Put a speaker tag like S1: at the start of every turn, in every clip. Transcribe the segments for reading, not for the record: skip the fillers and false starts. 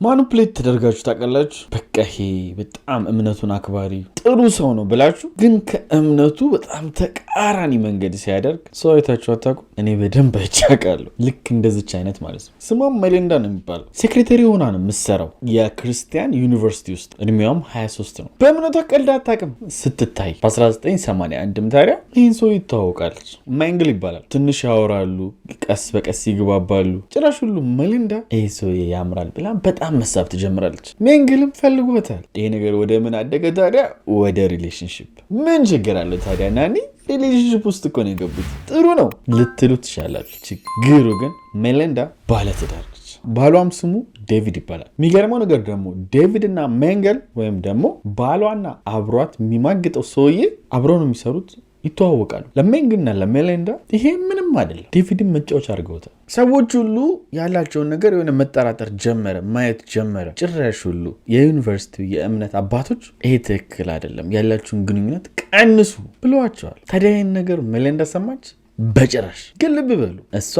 S1: ማኒፕሌት ተደርጋችሁ ታውቃላችሁ? በቃ ይሄ በጣም እምነቱን አክባሪ ጥሩ ሰው ነው ብላችሁ ግን ከእምነቱ በጣም ተቃራኒ መንገድ ሲያደርግ ሰው አይታችሁ አታውቁ? እኔ በደንብ አይቻቃለሁ። ልክ እንደዚች አይነት ማለት ነው። ስሟም ሜሊንዳ ነው የሚባለው። ሴክሬታሪ ሆና ነው የምትሰራው የክርስቲያን ዩኒቨርሲቲ ውስጥ። እድሜዋም 23 ነው። በእምነቷ ቀልድ አታውቅም ስትታይ። በ1981 ታዲያ ይህን ሰው ይተዋወቃለች። ሜንግል ይባላል። ትንሽ ያወራሉ፣ ቀስ በቀስ ይግባባሉ። ጭራሽ ሁሉ ሜሊንዳ ይህ ሰው ያምራል ብላ በጣም መሳብ ትጀምራለች። ሜንግልም ፈልጎታል። ይሄ ነገር ወደ ምን አደገ ታዲያ? ወደ ሪሌሽንሽፕ። ምን ችግር አለው ታዲያ? ናኒ ሪሌሽንሽፕ ውስጥ እኮ ነው የገቡት። ጥሩ ነው ልትሉ ትሻላችሁ። ችግሩ ግን ሜሊንዳ ባለትዳር ነች። ባሏም ስሙ ዴቪድ ይባላል። የሚገርመው ነገር ደግሞ ዴቪድ እና ሜንግል ወይም ደግሞ ባሏና አብሯት የሚማግጠው ሰውዬ አብረው ነው የሚሰሩት። ይተዋወቃሉ። ለሜንግልና ለሜሊንዳ ይሄ ምንም አይደለም። ዴቪድን መጫወቻ አድርገውታል። ሰዎች ሁሉ ያላቸውን ነገር የሆነ መጠራጠር ጀመረ፣ ማየት ጀመረ። ጭራሽ ሁሉ የዩኒቨርሲቲ የእምነት አባቶች ይሄ ትክክል አይደለም፣ ያላችሁን ግንኙነት ቀንሱ ብለዋቸዋል። ታዲያ ይህን ነገር ሜሊንዳ ሰማች? በጭራሽ። ግን ልብ በሉ እሷ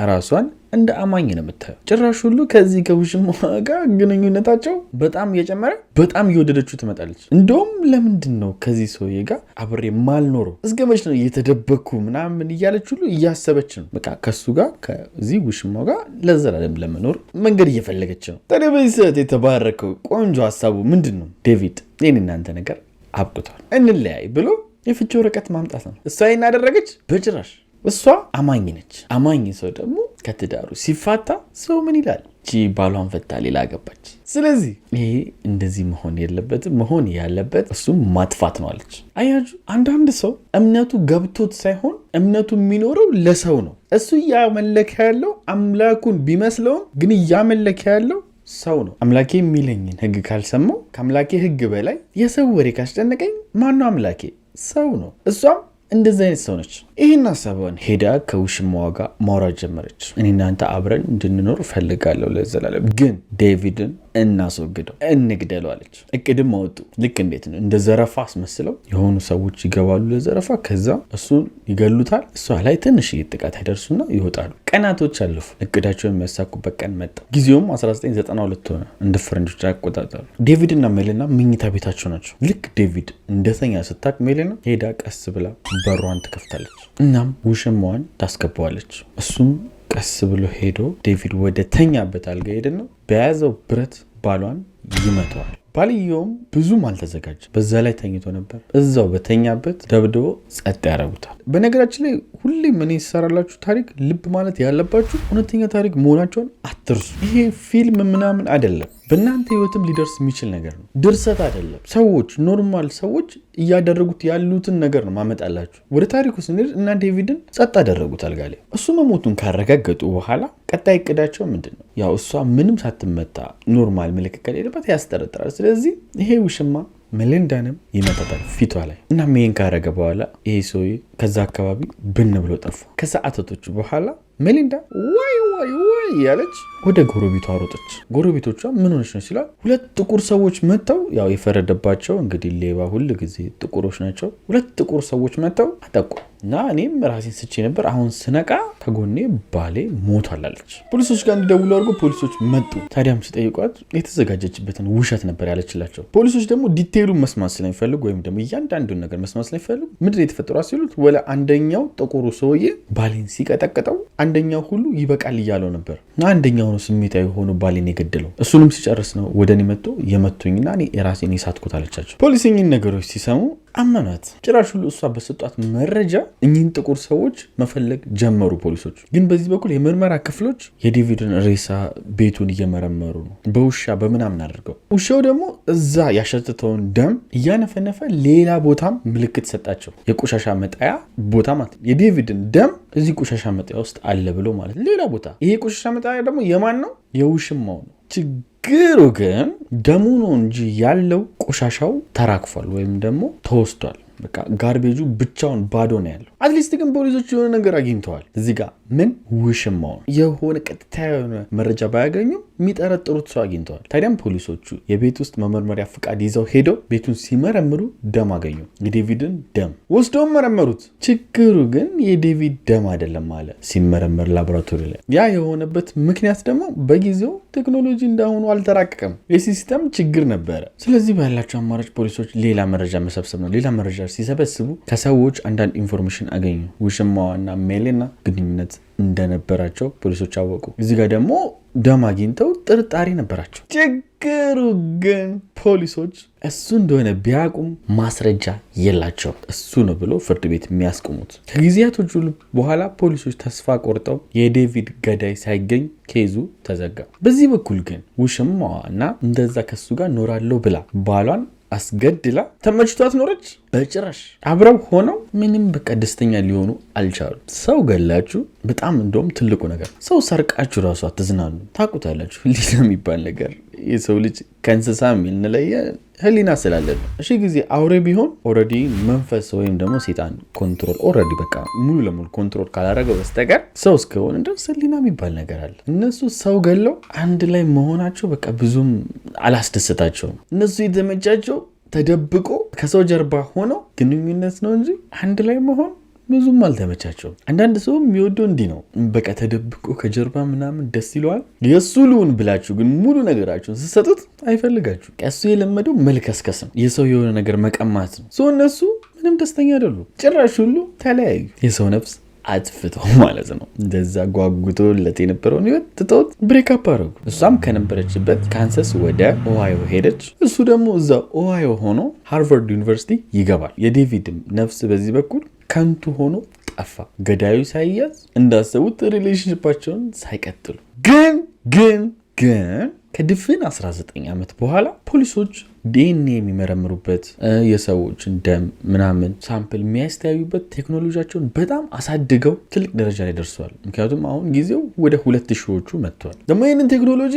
S1: ራሷን እንደ አማኝ ነው የምታየው። ጭራሽ ሁሉ ከዚህ ከውሽማዋ ጋር ግንኙነታቸው በጣም እየጨመረ በጣም እየወደደችው ትመጣለች። እንደውም ለምንድን ነው ከዚህ ሰውዬ ጋር አብሬ ማልኖረው? እስከ መች ነው እየተደበኩ ምናምን እያለች ሁሉ እያሰበች ነው። በቃ ከሱ ጋር ከዚህ ውሽማዋ ጋር ለዘላለም ለመኖር መንገድ እየፈለገች ነው። ታዲያ በዚህ ሰዓት የተባረከው ቆንጆ ሀሳቡ ምንድን ነው? ዴቪድ ይህን እናንተ ነገር አብቅቷል፣ እንለያይ ብሎ የፍቺ ወረቀት ማምጣት ነው። እሷ ይህን አደረገች? በጭራሽ። እሷ አማኝ ነች። አማኝ ሰው ደግሞ ከትዳሩ ሲፋታ ሰው ምን ይላል? ባሏን ፈታ ሌላ ገባች። ስለዚህ ይሄ እንደዚህ መሆን የለበትም። መሆን ያለበት እሱም ማጥፋት ነው አለች። አያችሁ፣ አንዳንድ ሰው እምነቱ ገብቶት ሳይሆን እምነቱ የሚኖረው ለሰው ነው። እሱ እያመለከ ያለው አምላኩን ቢመስለውም ግን እያመለከ ያለው ሰው ነው። አምላኬ የሚለኝን ሕግ ካልሰማው ከአምላኬ ሕግ በላይ የሰው ወሬ ካስጨነቀኝ ማነው አምላኬ? ሰው ነው። እሷም እንደዚህ አይነት ሰው ነች። ይህን ሀሳቧን ሄዳ ከውሽማዋ ጋር ማውራት ጀመረች። እኔ እናንተ አብረን እንድንኖር ፈልጋለሁ ለዘላለም፣ ግን ዴቪድን እናስወግደው፣ እንግደለው አለች። እቅድም አወጡ። ልክ እንዴት ነው? እንደ ዘረፋ አስመስለው የሆኑ ሰዎች ይገባሉ ለዘረፋ፣ ከዛ እሱን ይገሉታል። እሷ ላይ ትንሽ ጥቃት ያደርሱና ይወጣሉ። ቀናቶች አለፉ። እቅዳቸውን የሚያሳኩበት ቀን መጣ። ጊዜውም 1992 ሆነ እንደ ፈረንጆች አቆጣጠሩ። ዴቪድ እና ሜሊና መኝታ ቤታቸው ናቸው። ልክ ዴቪድ እንደተኛ ስታክ ሜሊና ሄዳ ቀስ ብላ በሯን ትከፍታለች። እናም ውሽማዋን ታስገባዋለች። እሱም ቀስ ብሎ ሄዶ ዴቪድ ወደ ተኛበት አልጋ ሄደና በያዘው ብረት ባሏን ይመተዋል። ባልየውም ብዙም አልተዘጋጀ፣ በዛ ላይ ተኝቶ ነበር። እዛው በተኛበት ደብድቦ ጸጥ ያደርጉታል። በነገራችን ላይ ሁሌም ምን ይሰራላችሁ ታሪክ ልብ ማለት ያለባችሁ እውነተኛ ታሪክ መሆናቸውን አትርሱ። ይሄ ፊልም ምናምን አይደለም፣ በእናንተ ህይወትም ሊደርስ የሚችል ነገር ነው። ድርሰት አይደለም። ሰዎች ኖርማል ሰዎች እያደረጉት ያሉትን ነገር ነው ማመጣላችሁ። ወደ ታሪኩ ስንሄድ እና ዴቪድን ጸጥ አደረጉት አልጋ ላይ። እሱ መሞቱን ካረጋገጡ በኋላ ቀጣይ እቅዳቸው ምንድን ነው? ያው እሷ ምንም ሳትመታ ኖርማል ምልክት ከሌለበት ያስጠረጥራል። ስለዚህ ይሄ ውሽማ ሜሊንዳንም ይመታታል ፊቷ ላይ። እና ይሄን ካረገ በኋላ ይሄ ሰውዬ ከዛ አካባቢ ብን ብሎ ጠፋ። ከሰዓታቶች በኋላ ሜሊንዳ ዋይ ያለች ወደ ጎረቤቷ ሮጠች። ጎረቤቶቿ ምን ሆነች ነው ሲላል፣ ሁለት ጥቁር ሰዎች መጥተው፣ ያው የፈረደባቸው እንግዲህ ሌባ ሁል ጊዜ ጥቁሮች ናቸው። ሁለት ጥቁር ሰዎች መጥተው አጠቁ እና እኔም ራሴን ስቼ ነበር። አሁን ስነቃ ከጎኔ ባሌ ሞቷል አለች። ፖሊሶች ጋር እንዲደውሉ አድርጎ ፖሊሶች መጡ። ታዲያም ሲጠይቋት የተዘጋጀችበትን ውሸት ነበር ያለችላቸው። ፖሊሶች ደግሞ ዲቴይሉን መስማት ስለሚፈልጉ ወይም ደግሞ እያንዳንዱን ነገር መስማት ስለሚፈልጉ ምንድን የተፈጠሯ ሲሉት፣ ወለ አንደኛው ጥቁሩ ሰውዬ ባሌን ሲቀጠቅጠው አንደኛው ሁሉ ይበቃል እያለው ነበር እና አንደኛው ነው ስሜታዊ ሆኖ ባሌን የገደለው። እሱንም ሲጨርስ ነው ወደ እኔ መጥቶ የመቱኝና እኔ የራሴን የሳትኩት አለቻቸው። ፖሊስኝን ነገሮች ሲሰሙ አመናት። ጭራሽ ሁሉ እሷ በሰጧት መረጃ እኚህን ጥቁር ሰዎች መፈለግ ጀመሩ ፖሊሶች። ግን በዚህ በኩል የምርመራ ክፍሎች የዴቪድን ሬሳ ቤቱን እየመረመሩ ነው፣ በውሻ በምናምን አድርገው። ውሻው ደግሞ እዛ ያሸተተውን ደም እያነፈነፈ ሌላ ቦታም ምልክት ሰጣቸው። የቆሻሻ መጣያ ቦታ ማለት የዴቪድን ደም እዚህ ቆሻሻ መጣያ ውስጥ አለ ብሎ ማለት ሌላ ቦታ። ይሄ ቆሻሻ መጣያ ደግሞ የማን ነው? የውሽማው ነው። ችግሩ ግን ደሙ ነው እንጂ ያለው ቆሻሻው ተራክፏል ወይም ደግሞ ተወስዷል። በቃ ጋርቤጁ ብቻውን ባዶ ነው ያለው። አትሊስት ግን ፖሊሶች የሆነ ነገር አግኝተዋል። እዚህ ጋር ምን ውሽማው የሆነ ቀጥታ የሆነ መረጃ ባያገኙም የሚጠረጥሩት ሰው አግኝተዋል። ታዲያም ፖሊሶቹ የቤት ውስጥ መመርመሪያ ፍቃድ ይዘው ሄደው ቤቱን ሲመረምሩ ደም አገኙ። የዴቪድን ደም ወስደው መረመሩት። ችግሩ ግን የዴቪድ ደም አይደለም አለ ሲመረመር ላቦራቶሪ ላይ። ያ የሆነበት ምክንያት ደግሞ በጊዜው ቴክኖሎጂ እንዳሁኑ አልተራቀቀም፣ የሲስተም ችግር ነበረ። ስለዚህ ባላቸው አማራጭ ፖሊሶች ሌላ መረጃ መሰብሰብ ነው። ሌላ መረጃ ሲሰበስቡ ከሰዎች አንዳንድ ኢንፎርሜሽን አገኙ። ውሽማዋና ሜሌና ግንኙነት እንደነበራቸው ፖሊሶች አወቁ። እዚህ ጋር ደግሞ ደም አግኝተው ጥርጣሬ ነበራቸው። ችግሩ ግን ፖሊሶች እሱ እንደሆነ ቢያቁም ማስረጃ የላቸው። እሱ ነው ብሎ ፍርድ ቤት የሚያስቆሙት። ከጊዜያቶች ሁሉ በኋላ ፖሊሶች ተስፋ ቆርጠው የዴቪድ ገዳይ ሳይገኝ ኬዙ ተዘጋ። በዚህ በኩል ግን ውሽማዋ እና እንደዛ ከሱ ጋር ኖራለሁ ብላ ባሏን አስገድላ ተመችቷት ኖረች? በጭራሽ። አብረው ሆነው ምንም በቃ ደስተኛ ሊሆኑ አልቻሉ። ሰው ገላችሁ በጣም እንደውም ትልቁ ነገር ሰው ሰርቃችሁ ራሱ አትዝናኑ። ታውቁታላችሁ ህሊና የሚባል ነገር የሰው ልጅ ከእንስሳ የሚለየ ህሊና ስላለን። እሺ ጊዜ አውሬ ቢሆን ኦልሬዲ መንፈስ ወይም ደግሞ ሴጣን ኮንትሮል ኦልሬዲ በቃ ሙሉ ለሙሉ ኮንትሮል ካላደረገው በስተቀር ሰው እስከሆነ ድረስ ህሊና የሚባል ነገር አለ። እነሱ ሰው ገለው አንድ ላይ መሆናቸው በቃ ብዙም አላስደሰታቸውም። እነሱ የተመቻቸው ተደብቆ ከሰው ጀርባ ሆነው ግንኙነት ነው እንጂ አንድ ላይ መሆን ብዙም አልተመቻቸውም። አንዳንድ ሰው የሚወደው እንዲህ ነው፣ በቃ ተደብቆ ከጀርባ ምናምን ደስ ይለዋል። የእሱ ልሁን ብላችሁ ግን ሙሉ ነገራችሁን ስትሰጡት አይፈልጋችሁ። እሱ የለመደው መልከስከስ ነው፣ የሰው የሆነ ነገር መቀማት ነው። ሰው እነሱ ምንም ደስተኛ አይደሉም። ጭራሽ ሁሉ ተለያዩ። የሰው ነፍስ አጥፍተው ማለት ነው። እንደዛ ጓጉቶለት የነበረውን ህይወት ትተውት ብሬክአፕ አደረጉ። እሷም ከነበረችበት ካንሳስ ወደ ኦሃዮ ሄደች። እሱ ደግሞ እዛ ኦሃዮ ሆኖ ሃርቫርድ ዩኒቨርሲቲ ይገባል። የዴቪድም ነፍስ በዚህ በኩል ከንቱ ሆኖ ጠፋ። ገዳዩ ሳይያዝ እንዳሰቡት ሪሌሽንሽፓቸውን ሳይቀጥሉ ግን ከድፍን 19 ዓመት በኋላ ፖሊሶች ዲኤንኤ የሚመረምሩበት የሰዎችን ደም ምናምን ሳምፕል የሚያስተያዩበት ቴክኖሎጂያቸውን በጣም አሳድገው ትልቅ ደረጃ ላይ ደርሰዋል። ምክንያቱም አሁን ጊዜው ወደ 2000ዎቹ መጥቷል። ደግሞ ይህንን ቴክኖሎጂ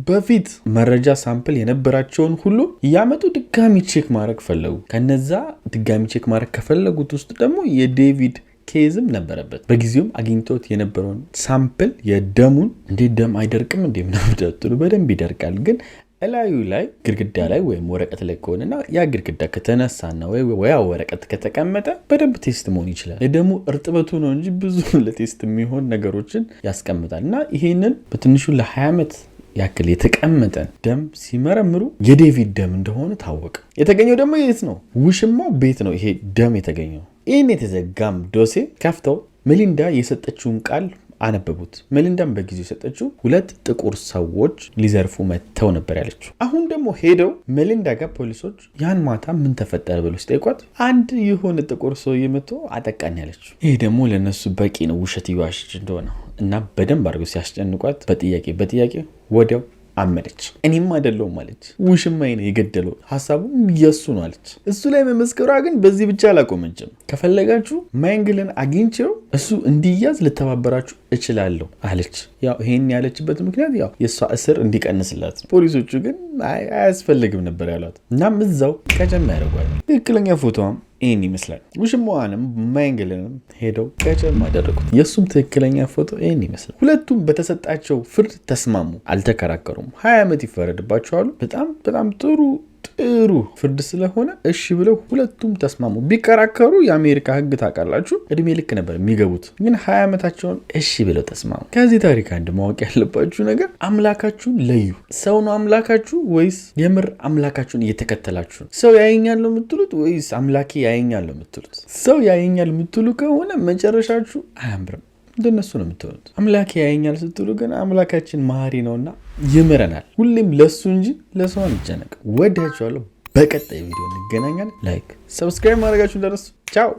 S1: በፊት መረጃ ሳምፕል የነበራቸውን ሁሉ እያመጡ ድጋሚ ቼክ ማድረግ ፈለጉ። ከነዛ ድጋሚ ቼክ ማድረግ ከፈለጉት ውስጥ ደግሞ የዴቪድ ኬዝም ነበረበት። በጊዜውም አግኝቶት የነበረውን ሳምፕል የደሙን እንዴት ደም አይደርቅም እንዴ ምናምን በደንብ ይደርቃል፣ ግን እላዩ ላይ ግድግዳ ላይ ወይም ወረቀት ላይ ከሆነና ያ ግድግዳ ከተነሳና ወይ ወረቀት ከተቀመጠ በደንብ ቴስት መሆን ይችላል። የደሙ እርጥበቱ ነው እንጂ ብዙ ለቴስት የሚሆን ነገሮችን ያስቀምጣል። እና ይሄንን በትንሹ ለ20 ዓመት ያክል የተቀመጠ ደም ሲመረምሩ የዴቪድ ደም እንደሆነ ታወቀ። የተገኘው ደግሞ የት ነው? ውሽማው ቤት ነው ይሄ ደም የተገኘው። ይህን የተዘጋም ዶሴ ከፍተው ሜሊንዳ የሰጠችውን ቃል አነበቡት። ሜሊንዳም በጊዜው የሰጠችው 2 ጥቁር ሰዎች ሊዘርፉ መጥተው ነበር ያለችው። አሁን ደግሞ ሄደው ሜሊንዳ ጋር ፖሊሶች ያን ማታ ምን ተፈጠረ ብለው ሲጠይቋት አንድ የሆነ ጥቁር ሰው መጥቶ አጠቃኝ ያለችው። ይሄ ደግሞ ለነሱ በቂ ነው ውሸት ይዋሽች እንደሆነ እና በደንብ አድርገው ሲያስጨንቋት በጥያቄ ወዲያው አመነች። እኔም አይደለሁም አለች። ውሽማዬ ነው የገደለው፣ ሐሳቡም የሱ ነው አለች። እሱ ላይ መመስከሯ ግን በዚህ ብቻ አላቆመችም። ከፈለጋችሁ ማንግልን አግኝቼው እሱ እንዲያዝ ልተባበራችሁ እችላለሁ አለች። ያው ይሄን ያለችበት ምክንያት ያው የሷ እስር እንዲቀንስላት ነው። ፖሊሶቹ ግን አያስፈልግም ነበር ያሏት። እናም እዛው ቀጨም ያደርጓል። ትክክለኛ ፎቶዋም ይህን ይመስላል። ውሽማዋንም ማንግልንም ሄደው ቀጨም አደረጉት። የእሱም ትክክለኛ ፎቶ ይህን ይመስላል። ሁለቱም በተሰጣቸው ፍርድ ተስማሙ፣ አልተከራከሩም። 20 ዓመት ይፈረድባቸዋል። በጣም ጥሩ ፍርድ ስለሆነ እሺ ብለው ሁለቱም ተስማሙ። ቢከራከሩ የአሜሪካ ሕግ ታውቃላችሁ እድሜ ልክ ነበር የሚገቡት። ግን 20 ዓመታቸውን እሺ ብለው ተስማሙ። ከዚህ ታሪክ አንድ ማወቅ ያለባችሁ ነገር አምላካችሁን ለዩ። ሰው ነው አምላካችሁ ወይስ የምር አምላካችሁን እየተከተላችሁ ነው? ሰው ያየኛል ነው የምትሉት ወይስ አምላኬ ያየኛል ነው የምትሉት? ሰው ያየኛል የምትሉ ከሆነ መጨረሻችሁ አያምርም። እንደነሱ ነው የምትሆኑት። አምላኬ ያየኛል ስትሉ ግን አምላካችን መሐሪ ነውና ይምረናል። ሁሌም ለሱ እንጂ ለሰው አንጨነቅ። ወዳችኋለሁ። በቀጣይ ቪዲዮ እንገናኛለን። ላይክ፣ ሰብስክራይብ ማድረጋችሁ እንዳትረሱ። ቻው።